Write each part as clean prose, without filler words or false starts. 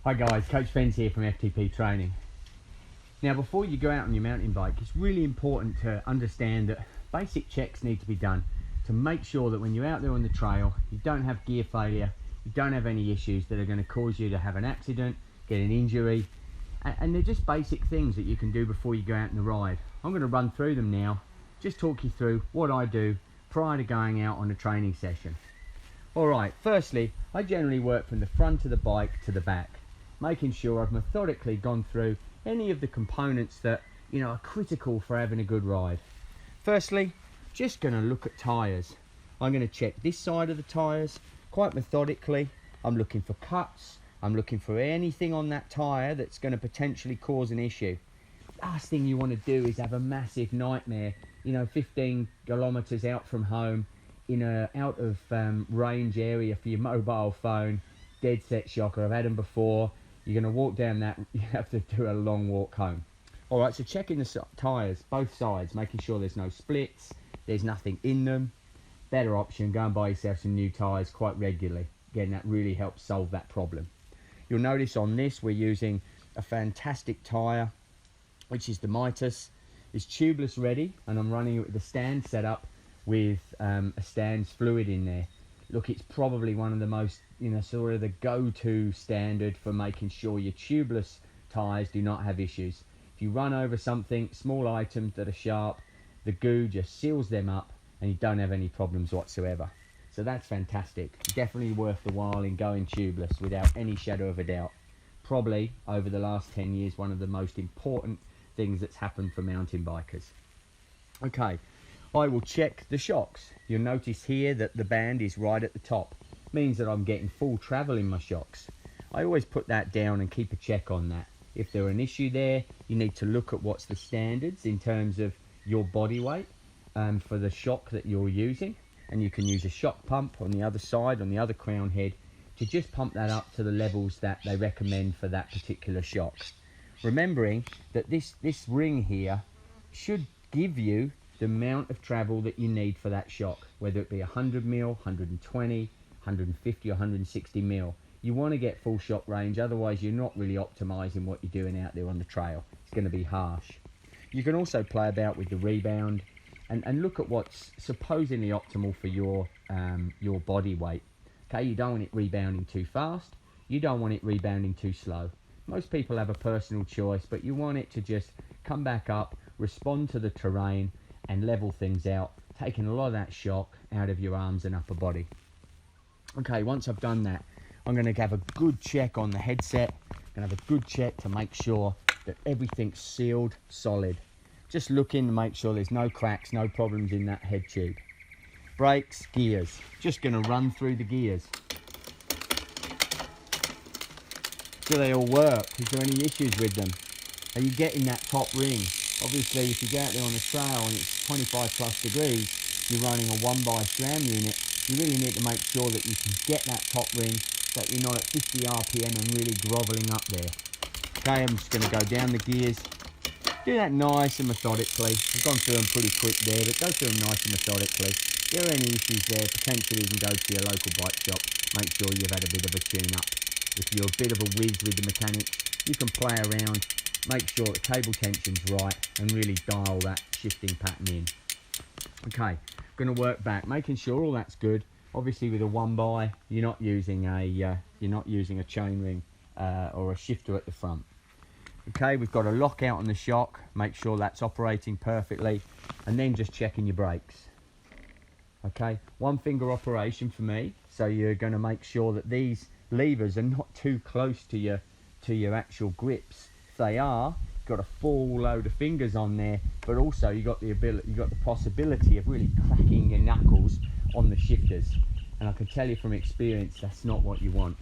Hi guys, Coach Fenz here from FTP Training. Now before you go out on your mountain bike, it's really important to understand that basic checks need to be done to make sure that when you're out there on the trail, you don't have gear failure, you don't have any issues that are going to cause you to have an accident, get an injury, and they're just basic things that you can do before you go out on the ride. I'm going to run through them now, just talk you through what I do prior to going out on a training session. Alright, firstly, I generally work from the front of the bike to the back, making sure I've methodically gone through any of the components that are critical for having a good ride. Firstly, just going to look at tyres. I'm going to check this side of the tyres quite methodically. I'm looking for cuts, I'm looking for anything on that tyre that's going to potentially cause an issue. Last thing you want to do is have a massive nightmare, 15 kilometres out from home, in a out of range area for your mobile phone, dead set shocker. I've had them before. You're going to walk down that, you have to do a long walk home. Alright, so checking the tyres, both sides, making sure there's no splits, there's nothing in them. Better option, go and buy yourself some new tyres quite regularly. Again, that really helps solve that problem. You'll notice on this we're using a fantastic tyre, which is the Minimise. It's tubeless ready, and I'm running it with the stand set up with a stands fluid in there. Look, it's probably one of the most, sort of the go-to standard for making sure your tubeless tyres do not have issues. If you run over something, small items that are sharp, the goo just seals them up and you don't have any problems whatsoever. So that's fantastic. Definitely worth the while in going tubeless without any shadow of a doubt. Probably, over the last 10 years, one of the most important things that's happened for mountain bikers. Okay. I will check the shocks. You'll notice here that the band is right at the top. Means that I'm getting full travel in my shocks. I always put that down and keep a check on that. If there's an issue there, you need to look at what's the standards in terms of your body weight for the shock that you're using. And you can use a shock pump on the other side, on the other crown head, to just pump that up to the levels that they recommend for that particular shock. Remembering that this ring here should give you the amount of travel that you need for that shock, whether it be 100 mil, 120, 150 or 160 mil. You want to get full shock range, otherwise you're not really optimizing what you're doing out there on the trail. It's going to be harsh. You can also play about with the rebound and look at what's supposedly optimal for your body weight. Okay, you don't want it rebounding too fast, you don't want it rebounding too slow. Most people have a personal choice, but you want it to just come back up, respond to the terrain, and level things out, taking a lot of that shock out of your arms and upper body. Okay, once I've done that, I'm going to have a good check on the headset. I'm going to have a good check to make sure that everything's sealed solid. Just looking to make sure there's no cracks, no problems in that head tube. Brakes, gears. Just going to run through the gears. Do they all work? Is there any issues with them? Are you getting that top ring? Obviously, if you go out there on the trail and it's 25 plus degrees, you're running a 1x SRAM unit, you really need to make sure that you can get that top ring so that you're not at 50 RPM and really groveling up there. Okay, I'm just going to go down the gears. Do that nice and methodically. I've gone through them pretty quick there, but go through them nice and methodically. If there are any issues there, potentially you can go to your local bike shop, make sure you've had a bit of a tune-up. If you're a bit of a whiz with the mechanics, you can play around, make sure the cable tension's right and really dial that shifting pattern in. Okay, going to work back, making sure all that's good. Obviously with a 1x, you're not using a chain ring or a shifter at the front. Okay, we've got a lockout on the shock, make sure that's operating perfectly, and then just checking your brakes. Okay, one finger operation for me, so you're going to make sure that these levers are not too close to your actual grips. If they are, you've got a full load of fingers on there, but also you've got the possibility of really cracking your knuckles on the shifters. And I can tell you from experience, that's not what you want.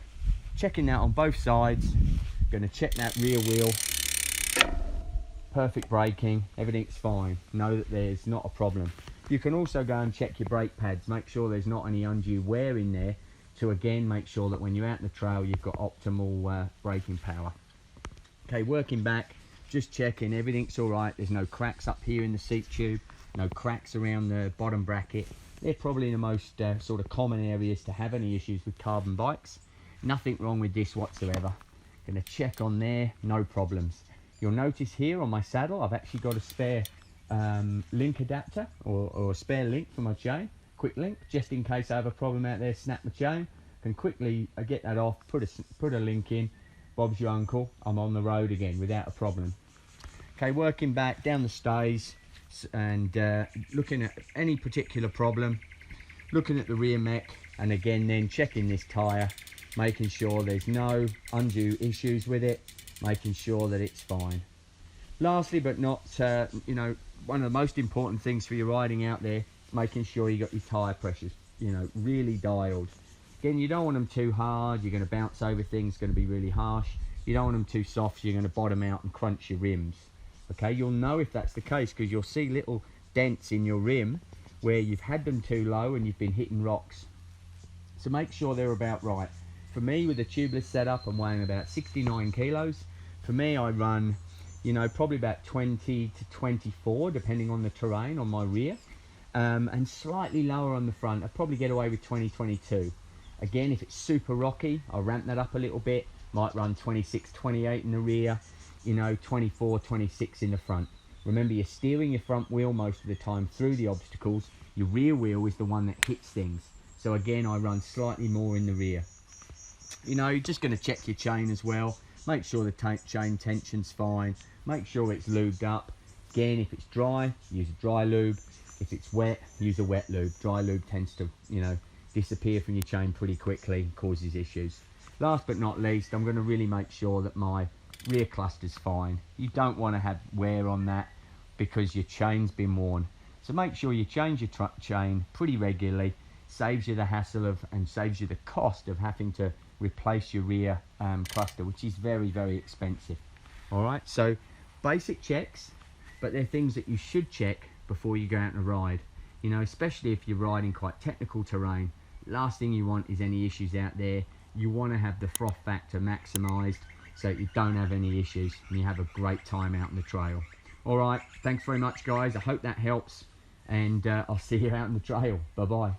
Checking that on both sides, going to check that rear wheel. Perfect braking, everything's fine. Know that there's not a problem. You can also go and check your brake pads, make sure there's not any undue wear in there, to again make sure that when you're out in the trail you've got optimal braking power. Okay, working back, just checking everything's all right. There's no cracks up here in the seat tube, no cracks around the bottom bracket. They're probably the most sort of common areas to have any issues with carbon bikes. Nothing wrong with this whatsoever. Going to check on there, no problems. You'll notice here on my saddle, I've actually got a spare link adapter or a spare link for my chain, quick link, just in case I have a problem out there, snap my chain, can quickly get that off, put a link in, Bob's your uncle, I'm on the road again without a problem. Okay, working back down the stays and looking at any particular problem, looking at the rear mech, and again then checking this tyre, making sure there's no undue issues with it, making sure that it's fine. Lastly but not, you know, one of the most important things for your riding out there, making sure you got your tyre pressures, you know, really dialed. Again, you don't want them too hard, you're going to bounce over things, it's going to be really harsh. You don't want them too soft, so you're going to bottom out and crunch your rims. Okay, you'll know if that's the case because you'll see little dents in your rim where you've had them too low and you've been hitting rocks. So make sure they're about right. For me, with a tubeless setup, I'm weighing about 69 kilos. For me, I run, you know, probably about 20 to 24, depending on the terrain on my rear, and slightly lower on the front. I'd probably get away with 20, 22. Again, if it's super rocky, I'll ramp that up a little bit. Might run 26, 28 in the rear, you know, 24, 26 in the front. Remember, you're steering your front wheel most of the time through the obstacles. Your rear wheel is the one that hits things. So again, I run slightly more in the rear. You know, you're just going to check your chain as well. Make sure the chain tension's fine. Make sure it's lubed up. Again, if it's dry, use a dry lube. If it's wet, use a wet lube. Dry lube tends to, you know, disappear from your chain pretty quickly and causes issues. Last but not least, I'm going to really make sure that my rear cluster's fine. You don't want to have wear on that because your chain's been worn. So make sure you change your chain pretty regularly. Saves you the hassle of and saves you the cost of having to replace your rear cluster, which is very, very expensive. All right, so basic checks, but they're things that you should check before you go out and ride. You know, especially if you're riding quite technical terrain. Last thing you want is any issues out there. You want to have the froth factor maximised so that you don't have any issues and you have a great time out on the trail. All right, thanks very much, guys. I hope that helps, and I'll see you out on the trail. Bye-bye.